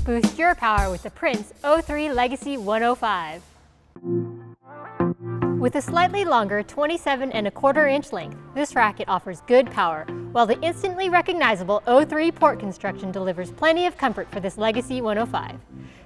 Boost your power with the Prince 03 Legacy 105. With a slightly longer 27¼ inch length, this racket offers good power, while the instantly recognizable 03 port construction delivers plenty of comfort for this Legacy 105.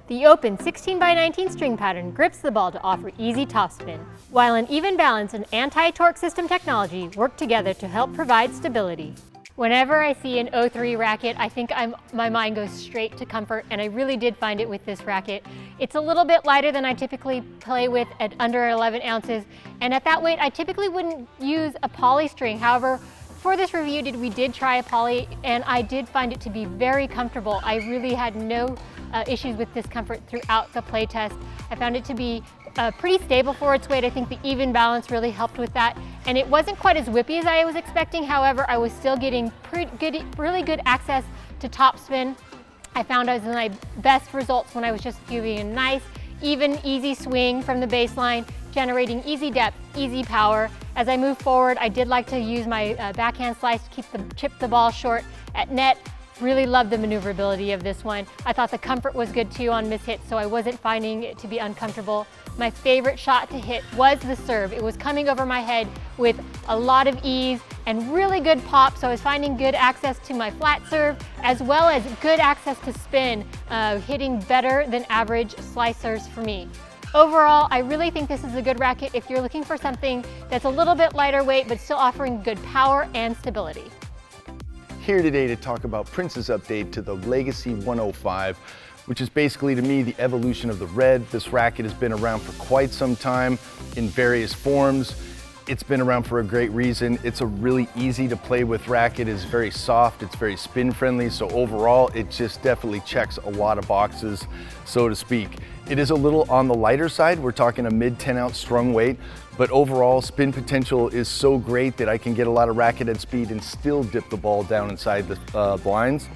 The open 16x19 string pattern grips the ball to offer easy topspin, while an even balance and AntiTorque System technology work together to help provide stability. Whenever I see an 03 racket, I think my mind goes straight to comfort, and I really did find it with this racket. It's a little bit lighter than I typically play with at under 11 ounces, and at that weight I typically wouldn't use a poly string. However, for this review we did try a poly, and I did find it to be very comfortable. I really had no issues with discomfort throughout the play test. I found it to be pretty stable for its weight. I think the even balance really helped with that. And it wasn't quite as whippy as I was expecting. However, I was still getting really good access to topspin. I found I was in my best results when I was just giving a nice, even, easy swing from the baseline, generating easy depth, easy power. As I move forward, I did like to use my backhand slice to chip the ball short at net. Really loved the maneuverability of this one. I thought the comfort was good too on mishits, so I wasn't finding it to be uncomfortable. My favorite shot to hit was the serve. It was coming over my head with a lot of ease and really good pop, so I was finding good access to my flat serve as well as good access to spin, hitting better than average slicers for me. Overall, I really think this is a good racket if you're looking for something that's a little bit lighter weight but still offering good power and stability. Here today to talk about Prince's update to the Legacy 105, which is basically, to me, the evolution of the Red. This racket has been around for quite some time in various forms. It's been around for a great reason. It's a really easy to play with racket. It's very soft, it's very spin friendly, so overall it just definitely checks a lot of boxes, so to speak. It is a little on the lighter side. We're talking a mid 10-ounce strung weight, but overall spin potential is so great that I can get a lot of racket head speed and still dip the ball down inside the blinds.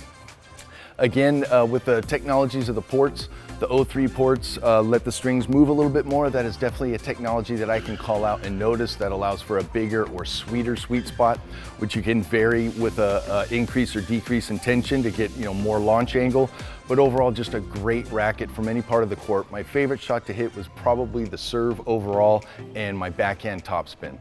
Again, with the technologies of the ports, the 03 ports let the strings move a little bit more. That is definitely a technology that I can call out and notice that allows for a bigger or sweeter sweet spot, which you can vary with a increase or decrease in tension to get more launch angle. But overall, just a great racket from any part of the court. My favorite shot to hit was probably the serve overall and my backhand topspin.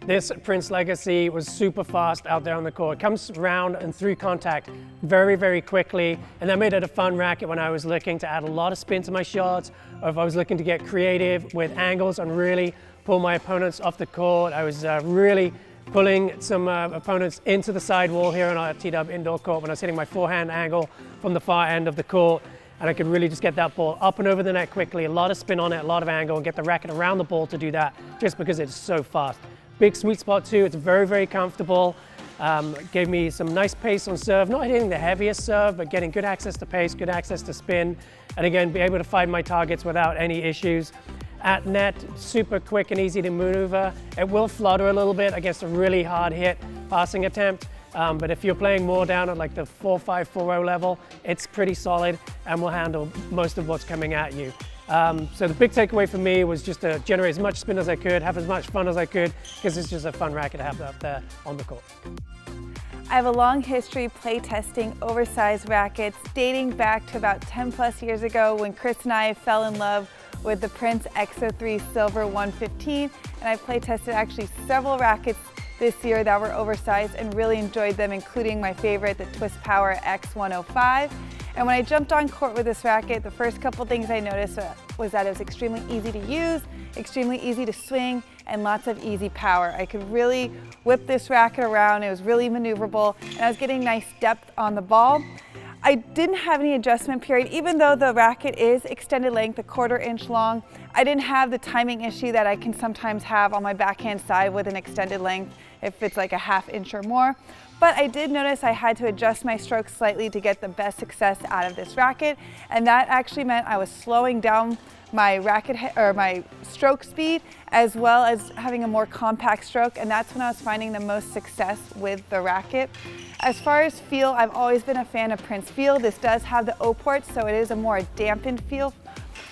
This Prince Legacy was super fast out there on the court. It comes round and through contact very, very quickly, and that made it a fun racket when I was looking to add a lot of spin to my shots, or if I was looking to get creative with angles and really pull my opponents off the court. I was really pulling some opponents into the sidewall here on our T-Dub indoor court when I was hitting my forehand angle from the far end of the court, and I could really just get that ball up and over the net quickly, a lot of spin on it, a lot of angle, and get the racket around the ball to do that just because it's so fast. Big sweet spot too, it's very, very comfortable. Gave me some nice pace on serve, not hitting the heaviest serve, but getting good access to pace, good access to spin, and again, be able to find my targets without any issues. At net, super quick and easy to maneuver. It will flutter a little bit against a really hard hit passing attempt, but if you're playing more down at like the 4-5, 4-0 level, it's pretty solid and will handle most of what's coming at you. So the big takeaway for me was just to generate as much spin as I could, have as much fun as I could, because it's just a fun racket to have out there on the court. I have a long history play testing oversized rackets dating back to about 10+ years ago when Chris and I fell in love with the Prince X03 Silver 115, and I play tested actually several rackets this year that were oversized and really enjoyed them, including my favorite, the Twist Power X105. And when I jumped on court with this racket, the first couple things I noticed was that it was extremely easy to use, extremely easy to swing, and lots of easy power. I could really whip this racket around, it was really maneuverable, and I was getting nice depth on the ball. I didn't have any adjustment period, even though the racket is extended length, a 1/4 inch long. I didn't have the timing issue that I can sometimes have on my backhand side with an extended length if it's like a 1/2 inch or more. But I did notice I had to adjust my stroke slightly to get the best success out of this racket, and that actually meant I was slowing down my my stroke speed, as well as having a more compact stroke, and that's when I was finding the most success with the racket. As far as feel, I've always been a fan of Prince feel. This does have the O ports, so it is a more dampened feel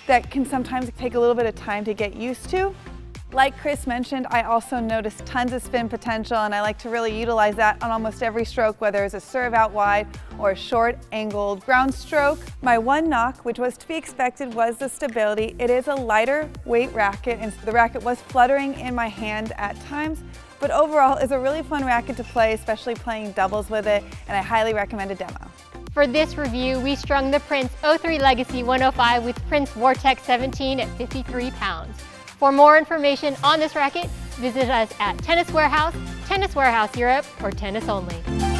that can sometimes take a little bit of time to get used to. Like Chris mentioned, I also noticed tons of spin potential, and I like to really utilize that on almost every stroke, whether it's a serve out wide or a short angled ground stroke. My one knock, which was to be expected, was the stability. It is a lighter weight racket, and the racket was fluttering in my hand at times, but overall it's a really fun racket to play, especially playing doubles with it, and I highly recommend a demo. For this review, we strung the Prince 03 Legacy 105 with Prince Vortex 17 at 53 pounds. For more information on this racket, visit us at Tennis Warehouse, Tennis Warehouse Europe, or Tennis Only.